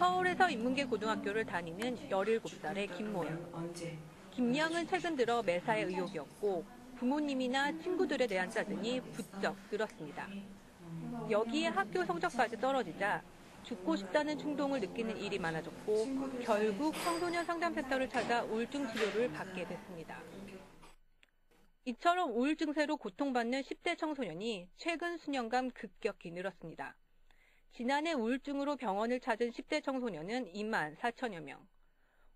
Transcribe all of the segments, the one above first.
서울에서 인문계 고등학교를 다니는 17살의 김모양. 김양은 최근 들어 매사에 의욕이었고 부모님이나 친구들에 대한 짜증이 부쩍 늘었습니다. 여기에 학교 성적까지 떨어지자 죽고 싶다는 충동을 느끼는 일이 많아졌고 결국 청소년 상담센터를 찾아 우울증 치료를 받게 됐습니다. 이처럼 우울증세로 고통받는 10대 청소년이 최근 수년간 급격히 늘었습니다. 지난해 우울증으로 병원을 찾은 10대 청소년은 2만 4천여 명.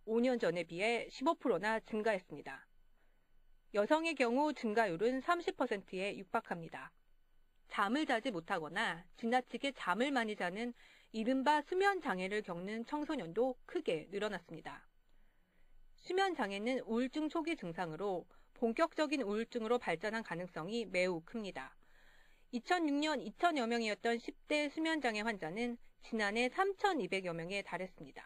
5년 전에 비해 15%나 증가했습니다. 여성의 경우 증가율은 30%에 육박합니다. 잠을 자지 못하거나 지나치게 잠을 많이 자는 이른바 수면 장애를 겪는 청소년도 크게 늘어났습니다. 수면 장애는 우울증 초기 증상으로 본격적인 우울증으로 발전한 가능성이 매우 큽니다. 2006년 2천여 명이었던 10대 수면 장애 환자는 지난해 3,200여 명에 달했습니다.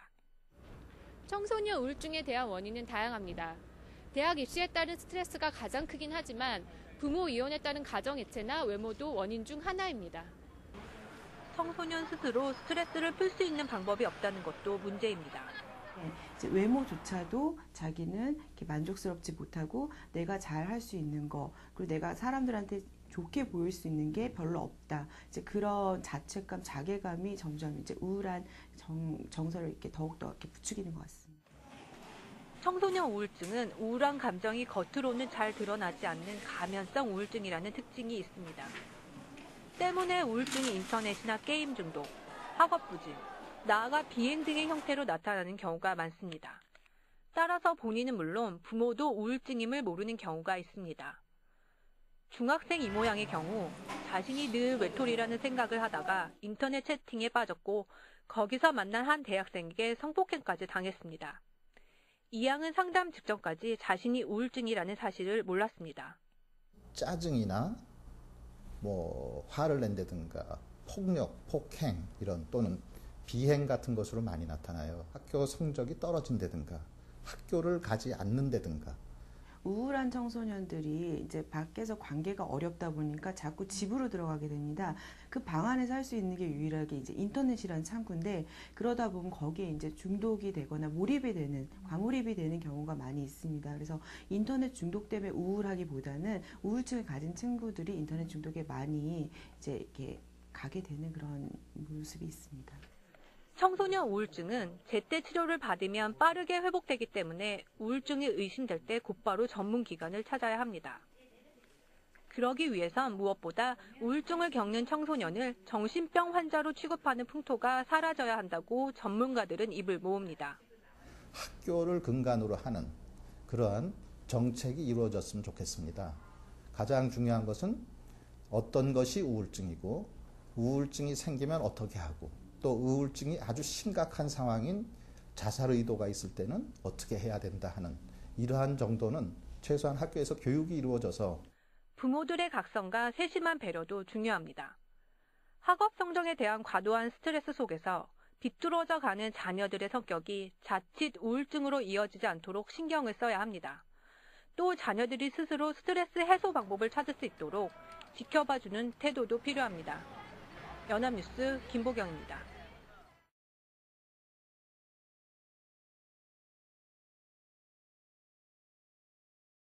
청소년 우울증에 대한 원인은 다양합니다. 대학 입시에 따른 스트레스가 가장 크긴 하지만 부모 이혼에 따른 가정해체나 외모도 원인 중 하나입니다. 청소년 스스로 스트레스를 풀 수 있는 방법이 없다는 것도 문제입니다. 외모조차도 자기는 이렇게 만족스럽지 못하고 내가 잘 할 수 있는 거, 그리고 내가 사람들한테 좋게 보일 수 있는 게 별로 없다. 이제 그런 자책감, 자괴감이 점점 이제 우울한 정서를 이렇게 더욱더 이렇게 부추기는 것 같습니다. 청소년 우울증은 우울한 감정이 겉으로는 잘 드러나지 않는 가면성 우울증이라는 특징이 있습니다. 때문에 우울증이 인터넷이나 게임 중독, 학업 부진, 나아가 비행 등의 형태로 나타나는 경우가 많습니다. 따라서 본인은 물론 부모도 우울증임을 모르는 경우가 있습니다. 중학생 이 모양의 경우 자신이 늘 외톨이라는 생각을 하다가 인터넷 채팅에 빠졌고 거기서 만난 한 대학생에게 성폭행까지 당했습니다. 이 양은 상담 직전까지 자신이 우울증이라는 사실을 몰랐습니다. 짜증이나 화를 낸다든가 폭력, 폭행 이런 또는 비행 같은 것으로 많이 나타나요. 학교 성적이 떨어진다든가 학교를 가지 않는다든가. 우울한 청소년들이 이제 밖에서 관계가 어렵다 보니까 자꾸 집으로 들어가게 됩니다. 그 방 안에서 할 수 있는 게 유일하게 이제 인터넷이라는 창구인데 그러다 보면 거기에 이제 중독이 되거나 몰입이 되는, 과몰입이 되는 경우가 많이 있습니다. 그래서 인터넷 중독 때문에 우울하기보다는 우울증을 가진 친구들이 인터넷 중독에 많이 이제 이렇게 가게 되는 그런 모습이 있습니다. 청소년 우울증은 제때 치료를 받으면 빠르게 회복되기 때문에 우울증이 의심될 때 곧바로 전문 기관을 찾아야 합니다. 그러기 위해선 무엇보다 우울증을 겪는 청소년을 정신병 환자로 취급하는 풍토가 사라져야 한다고 전문가들은 입을 모읍니다. 학교를 근간으로 하는 그러한 정책이 이루어졌으면 좋겠습니다. 가장 중요한 것은 어떤 것이 우울증이고 우울증이 생기면 어떻게 하고 또 우울증이 아주 심각한 상황인 자살 의도가 있을 때는 어떻게 해야 된다 하는 이러한 정도는 최소한 학교에서 교육이 이루어져서 부모들의 각성과 세심한 배려도 중요합니다. 학업 성적에 대한 과도한 스트레스 속에서 비뚤어져 가는 자녀들의 성격이 자칫 우울증으로 이어지지 않도록 신경을 써야 합니다. 또 자녀들이 스스로 스트레스 해소 방법을 찾을 수 있도록 지켜봐주는 태도도 필요합니다. 연합뉴스 김보경입니다.